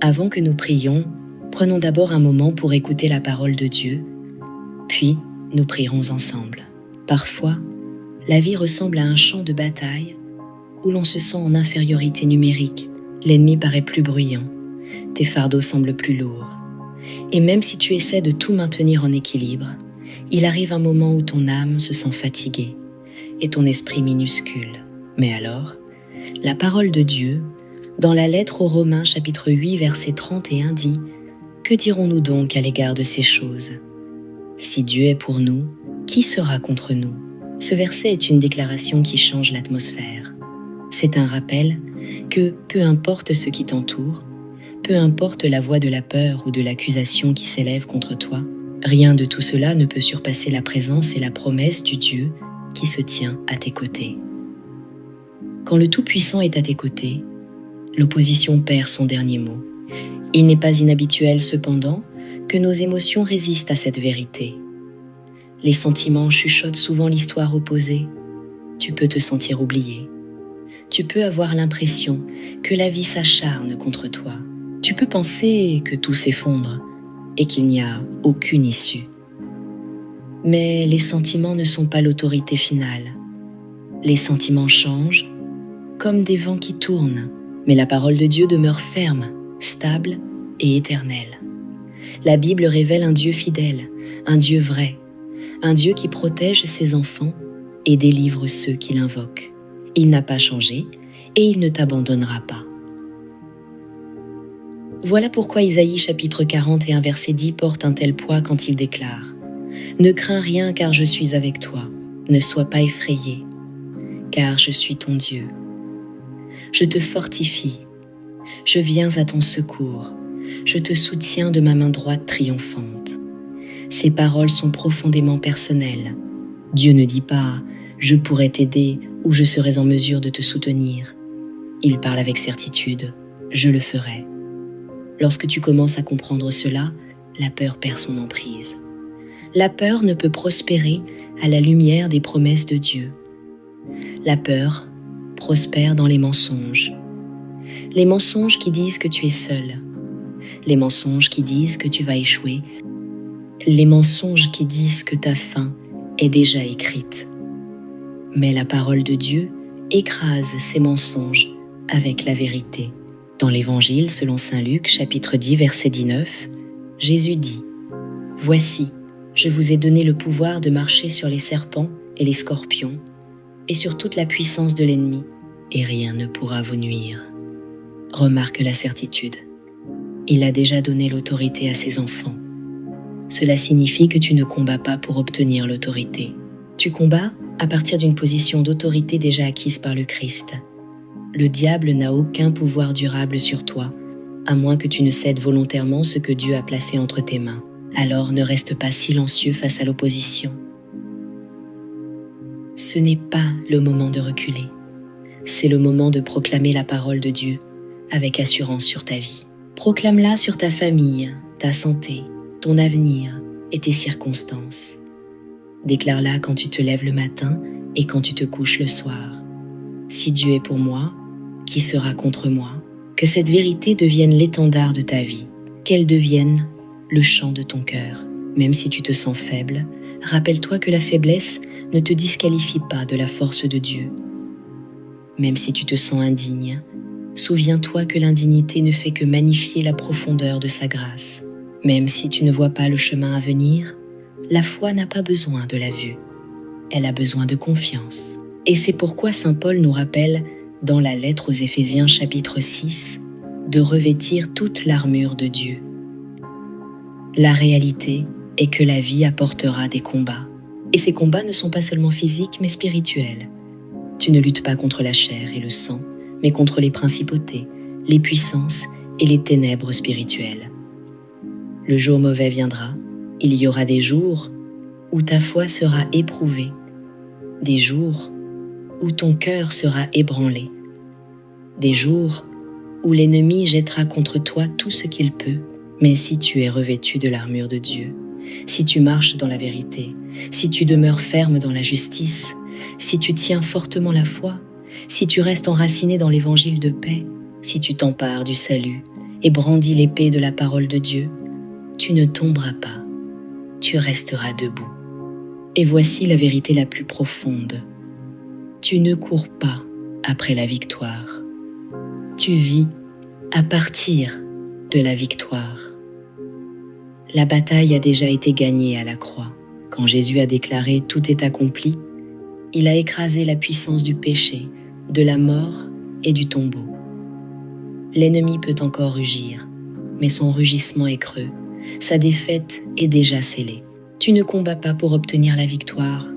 Avant que nous prions, prenons d'abord un moment pour écouter la parole de Dieu, puis nous prierons ensemble. Parfois, la vie ressemble à un champ de bataille où l'on se sent en infériorité numérique. L'ennemi paraît plus bruyant, tes fardeaux semblent plus lourds. Et même si tu essaies de tout maintenir en équilibre, il arrive un moment où ton âme se sent fatiguée et ton esprit minuscule. Mais alors, la parole de Dieu, dans la lettre aux Romains chapitre 8 verset 31 dit « Que dirons-nous donc à l'égard de ces choses ? Si Dieu est pour nous, qui sera contre nous ?» Ce verset est une déclaration qui change l'atmosphère. C'est un rappel que peu importe ce qui t'entoure, peu importe la voix de la peur ou de l'accusation qui s'élève contre toi, rien de tout cela ne peut surpasser la présence et la promesse du Dieu qui se tient à tes côtés. Quand le Tout-Puissant est à tes côtés, l'opposition perd son dernier mot. Il n'est pas inhabituel cependant que nos émotions résistent à cette vérité. Les sentiments chuchotent souvent l'histoire opposée. Tu peux te sentir oublié. Tu peux avoir l'impression que la vie s'acharne contre toi. Tu peux penser que tout s'effondre et qu'il n'y a aucune issue. Mais les sentiments ne sont pas l'autorité finale. Les sentiments changent comme des vents qui tournent, mais la parole de Dieu demeure ferme, stable et éternelle. La Bible révèle un Dieu fidèle, un Dieu vrai, un Dieu qui protège ses enfants et délivre ceux qui l'invoquent. Il n'a pas changé et il ne t'abandonnera pas. Voilà pourquoi Isaïe chapitre 41 verset 10 porte un tel poids quand il déclare « Ne crains rien car je suis avec toi, ne sois pas effrayé, car je suis ton Dieu. Je te fortifie, je viens à ton secours, je te soutiens de ma main droite triomphante. » Ces paroles sont profondément personnelles. Dieu ne dit pas « je pourrais t'aider » ou « je serais en mesure de te soutenir ». Il parle avec certitude « je le ferai ». Lorsque tu commences à comprendre cela, la peur perd son emprise. La peur ne peut prospérer à la lumière des promesses de Dieu. La peur prospère dans les mensonges. Les mensonges qui disent que tu es seul. Les mensonges qui disent que tu vas échouer. Les mensonges qui disent que ta fin est déjà écrite. Mais la parole de Dieu écrase ces mensonges avec la vérité. Dans l'Évangile selon saint Luc, chapitre 10, verset 19, Jésus dit « Voici, je vous ai donné le pouvoir de marcher sur les serpents et les scorpions, et sur toute la puissance de l'ennemi, et rien ne pourra vous nuire. » Remarque la certitude. Il a déjà donné l'autorité à ses enfants. Cela signifie que tu ne combats pas pour obtenir l'autorité. Tu combats à partir d'une position d'autorité déjà acquise par le Christ. Le diable n'a aucun pouvoir durable sur toi, à moins que tu ne cèdes volontairement ce que Dieu a placé entre tes mains. Alors ne reste pas silencieux face à l'opposition. Ce n'est pas le moment de reculer. C'est le moment de proclamer la parole de Dieu avec assurance sur ta vie. Proclame-la sur ta famille, ta santé, ton avenir et tes circonstances. Déclare-la quand tu te lèves le matin et quand tu te couches le soir. Si Dieu est pour moi, qui sera contre moi? Que cette vérité devienne l'étendard de ta vie, qu'elle devienne le chant de ton cœur. Même si tu te sens faible, rappelle-toi que la faiblesse ne te disqualifie pas de la force de Dieu. Même si tu te sens indigne, souviens-toi que l'indignité ne fait que magnifier la profondeur de sa grâce. Même si tu ne vois pas le chemin à venir, la foi n'a pas besoin de la vue. Elle a besoin de confiance. Et c'est pourquoi saint Paul nous rappelle, dans la lettre aux Éphésiens chapitre 6, de revêtir toute l'armure de Dieu. La réalité est que la vie apportera des combats. Et ces combats ne sont pas seulement physiques mais spirituels. Tu ne luttes pas contre la chair et le sang, mais contre les principautés, les puissances et les ténèbres spirituelles. Le jour mauvais viendra. Il y aura des jours où ta foi sera éprouvée, des jours où ton cœur sera ébranlé, des jours où l'ennemi jettera contre toi tout ce qu'il peut. Mais si tu es revêtu de l'armure de Dieu, si tu marches dans la vérité, si tu demeures ferme dans la justice, si tu tiens fortement la foi, si tu restes enraciné dans l'évangile de paix, si tu t'empares du salut et brandis l'épée de la parole de Dieu, tu ne tomberas pas, tu resteras debout. Et voici la vérité la plus profonde. Tu ne cours pas après la victoire. Tu vis à partir de la victoire. La bataille a déjà été gagnée à la croix. Quand Jésus a déclaré « Tout est accompli », il a écrasé la puissance du péché, de la mort et du tombeau. L'ennemi peut encore rugir, mais son rugissement est creux. Sa défaite est déjà scellée. Tu ne combats pas pour obtenir la victoire.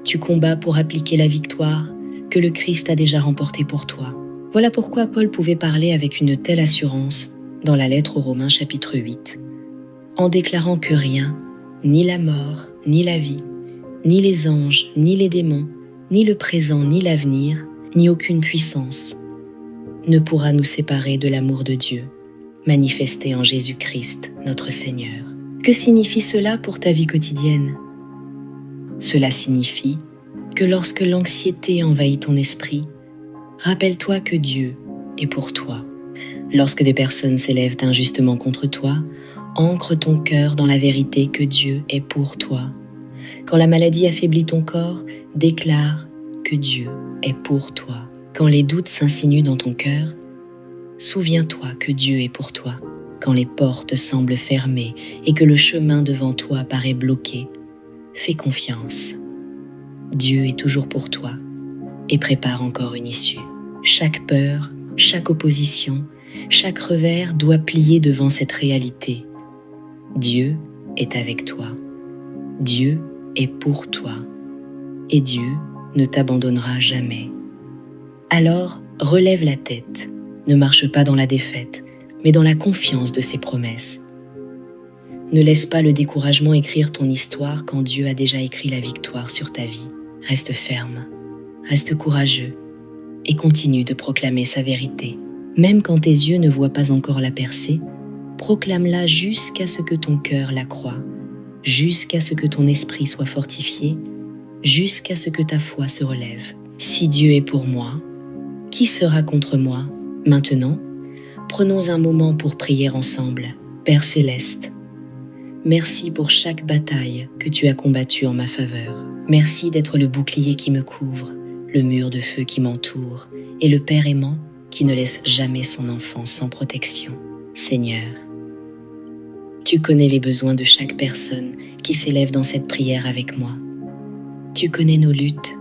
Tu combats pour appliquer la victoire que le Christ a déjà remportée pour toi. Voilà pourquoi Paul pouvait parler avec une telle assurance dans la lettre aux Romains chapitre 8, en déclarant que rien, ni la mort, ni la vie, ni les anges, ni les démons, ni le présent, ni l'avenir, ni aucune puissance ne pourra nous séparer de l'amour de Dieu, manifesté en Jésus-Christ, notre Seigneur. Que signifie cela pour ta vie quotidienne? Cela signifie que lorsque l'anxiété envahit ton esprit, rappelle-toi que Dieu est pour toi. Lorsque des personnes s'élèvent injustement contre toi, ancre ton cœur dans la vérité que Dieu est pour toi. Quand la maladie affaiblit ton corps, déclare que Dieu est pour toi. Quand les doutes s'insinuent dans ton cœur, souviens-toi que Dieu est pour toi. Quand les portes semblent fermées et que le chemin devant toi paraît bloqué, fais confiance. Dieu est toujours pour toi et prépare encore une issue. Chaque peur, chaque opposition, chaque revers doit plier devant cette réalité. Dieu est avec toi. Dieu est pour toi. Et Dieu ne t'abandonnera jamais. Alors, relève la tête. Ne marche pas dans la défaite, mais dans la confiance de ses promesses. Ne laisse pas le découragement écrire ton histoire quand Dieu a déjà écrit la victoire sur ta vie. Reste ferme, reste courageux et continue de proclamer sa vérité. Même quand tes yeux ne voient pas encore la percée, proclame-la jusqu'à ce que ton cœur la croie, jusqu'à ce que ton esprit soit fortifié, jusqu'à ce que ta foi se relève. Si Dieu est pour moi, qui sera contre moi? Maintenant, prenons un moment pour prier ensemble. Père céleste, merci pour chaque bataille que tu as combattue en ma faveur. Merci d'être le bouclier qui me couvre, le mur de feu qui m'entoure et le Père aimant qui ne laisse jamais son enfant sans protection. Seigneur, tu connais les besoins de chaque personne qui s'élève dans cette prière avec moi. Tu connais nos luttes,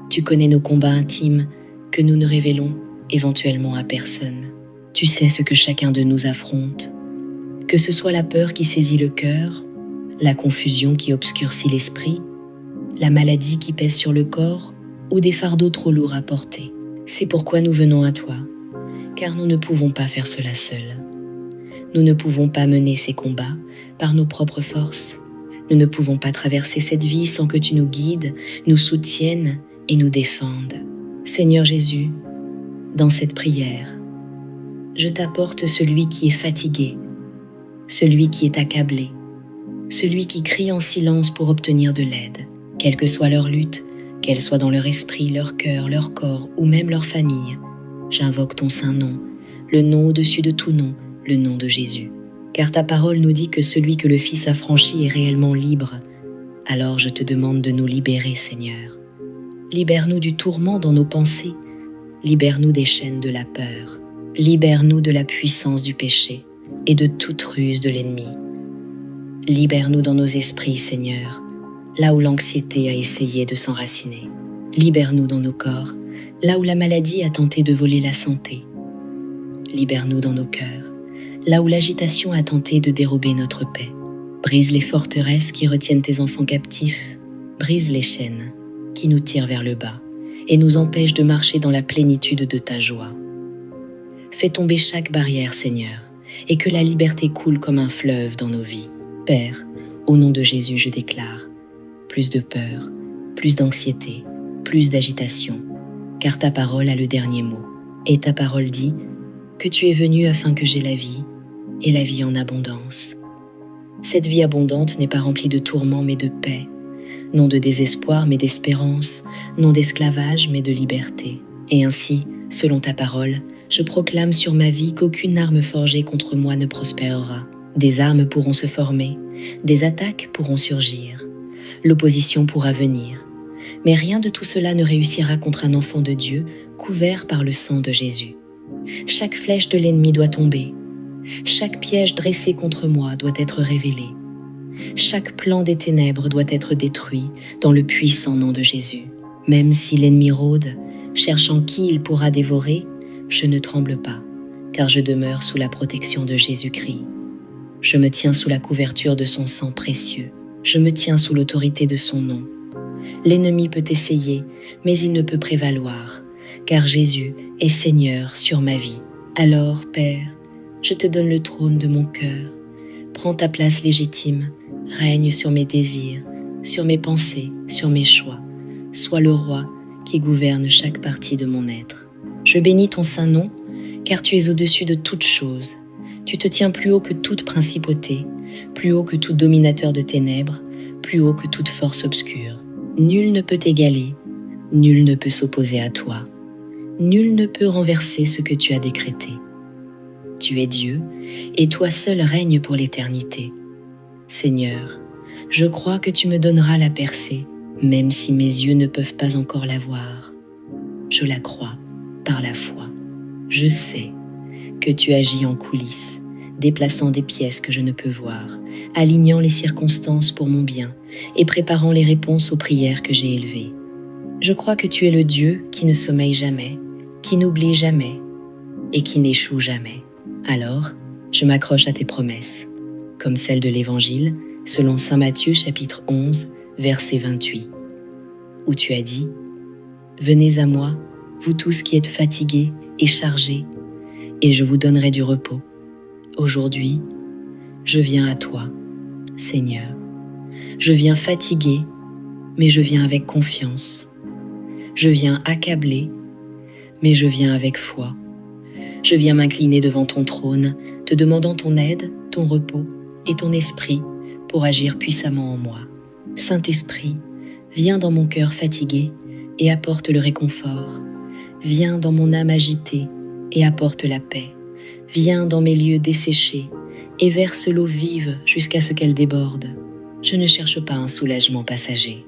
tu connais nos combats intimes que nous ne révélons éventuellement à personne. Tu sais ce que chacun de nous affronte, que ce soit la peur qui saisit le cœur, la confusion qui obscurcit l'esprit, la maladie qui pèse sur le corps ou des fardeaux trop lourds à porter. C'est pourquoi nous venons à toi, car nous ne pouvons pas faire cela seuls. Nous ne pouvons pas mener ces combats par nos propres forces. Nous ne pouvons pas traverser cette vie sans que tu nous guides, nous soutiennes et nous défendes. Seigneur Jésus, dans cette prière, je t'apporte celui qui est fatigué, celui qui est accablé, celui qui crie en silence pour obtenir de l'aide. Quelle que soit leur lutte, qu'elle soit dans leur esprit, leur cœur, leur corps ou même leur famille, j'invoque ton saint nom, le nom au-dessus de tout nom, le nom de Jésus. Car ta parole nous dit que celui que le Fils a franchi est réellement libre. Alors je te demande de nous libérer, Seigneur. Libère-nous du tourment dans nos pensées. Libère-nous des chaînes de la peur. Libère-nous de la puissance du péché et de toute ruse de l'ennemi. Libère-nous dans nos esprits, Seigneur, là où l'anxiété a essayé de s'enraciner. Libère-nous dans nos corps, là où la maladie a tenté de voler la santé. Libère-nous dans nos cœurs, là où l'agitation a tenté de dérober notre paix. Brise les forteresses qui retiennent tes enfants captifs. Brise les chaînes qui nous tirent vers le bas et nous empêchent de marcher dans la plénitude de ta joie. Fais tomber chaque barrière, Seigneur, et que la liberté coule comme un fleuve dans nos vies. Père, au nom de Jésus, je déclare plus de peur, plus d'anxiété, plus d'agitation, car ta parole a le dernier mot. Et ta parole dit que tu es venu afin que j'aie la vie, et la vie en abondance. Cette vie abondante n'est pas remplie de tourments mais de paix, non de désespoir mais d'espérance, non d'esclavage mais de liberté. Et ainsi, selon ta parole, Je proclame sur ma vie qu'aucune arme forgée contre moi ne prospérera. Des armes pourront se former, des attaques pourront surgir, l'opposition pourra venir. Mais rien de tout cela ne réussira contre un enfant de Dieu couvert par le sang de Jésus. Chaque flèche de l'ennemi doit tomber. Chaque piège dressé contre moi doit être révélé. Chaque plan des ténèbres doit être détruit dans le puissant nom de Jésus. Même si l'ennemi rôde, cherchant qui il pourra dévorer, je ne tremble pas, car je demeure sous la protection de Jésus-Christ. Je me tiens sous la couverture de son sang précieux. Je me tiens sous l'autorité de son nom. L'ennemi peut essayer, mais il ne peut prévaloir, car Jésus est Seigneur sur ma vie. Alors, Père, je te donne le trône de mon cœur. Prends ta place légitime, règne sur mes désirs, sur mes pensées, sur mes choix. Sois le roi qui gouverne chaque partie de mon être. Je bénis ton saint nom, car tu es au-dessus de toutes choses. Tu te tiens plus haut que toute principauté, plus haut que tout dominateur de ténèbres, plus haut que toute force obscure. Nul ne peut t'égaler, nul ne peut s'opposer à toi. Nul ne peut renverser ce que tu as décrété. Tu es Dieu, et toi seul règnes pour l'éternité. Seigneur, je crois que tu me donneras la percée, même si mes yeux ne peuvent pas encore la voir. Je la crois par la foi. Je sais que tu agis en coulisses, déplaçant des pièces que je ne peux voir, alignant les circonstances pour mon bien et préparant les réponses aux prières que j'ai élevées. Je crois que tu es le Dieu qui ne sommeille jamais, qui n'oublie jamais et qui n'échoue jamais. Alors, je m'accroche à tes promesses, comme celle de l'Évangile, selon saint Matthieu chapitre 11, verset 28, où tu as dit « Venez à moi, vous tous qui êtes fatigués et chargés, et je vous donnerai du repos. Aujourd'hui, je viens à toi, Seigneur. Je viens fatigué, mais je viens avec confiance. Je viens accablé, mais je viens avec foi. Je viens m'incliner devant ton trône, te demandant ton aide, ton repos et ton esprit pour agir puissamment en moi. Saint-Esprit, viens dans mon cœur fatigué et apporte le réconfort. Viens dans mon âme agitée et apporte la paix. Viens dans mes lieux desséchés et verse l'eau vive jusqu'à ce qu'elle déborde. Je ne cherche pas un soulagement passager.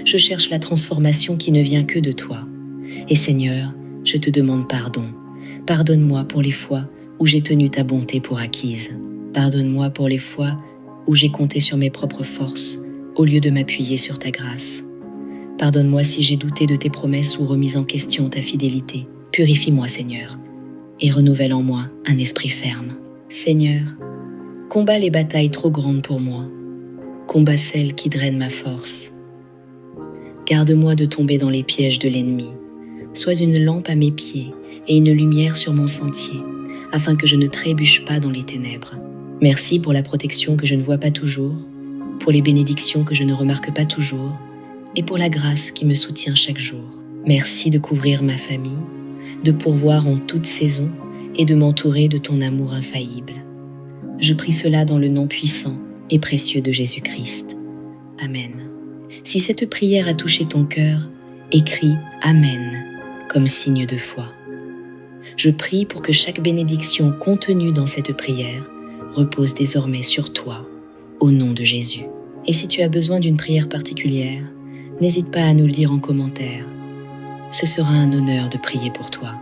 Je cherche la transformation qui ne vient que de toi. Et Seigneur, je te demande pardon. Pardonne-moi pour les fois où j'ai tenu ta bonté pour acquise. Pardonne-moi pour les fois où j'ai compté sur mes propres forces au lieu de m'appuyer sur ta grâce. Pardonne-moi si j'ai douté de tes promesses ou remis en question ta fidélité. Purifie-moi, Seigneur, et renouvelle en moi un esprit ferme. Seigneur, combats les batailles trop grandes pour moi. Combats celles qui drainent ma force. Garde-moi de tomber dans les pièges de l'ennemi. Sois une lampe à mes pieds et une lumière sur mon sentier, afin que je ne trébuche pas dans les ténèbres. Merci pour la protection que je ne vois pas toujours, pour les bénédictions que je ne remarque pas toujours, et pour la grâce qui me soutient chaque jour. Merci de couvrir ma famille, de pourvoir en toute saison et de m'entourer de ton amour infaillible. Je prie cela dans le nom puissant et précieux de Jésus-Christ. Amen. Si cette prière a touché ton cœur, écris « Amen » comme signe de foi. Je prie pour que chaque bénédiction contenue dans cette prière repose désormais sur toi, au nom de Jésus. Et si tu as besoin d'une prière particulière, n'hésite pas à nous le dire en commentaire. Ce sera un honneur de prier pour toi.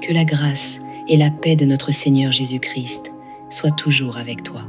Que la grâce et la paix de notre Seigneur Jésus-Christ soient toujours avec toi.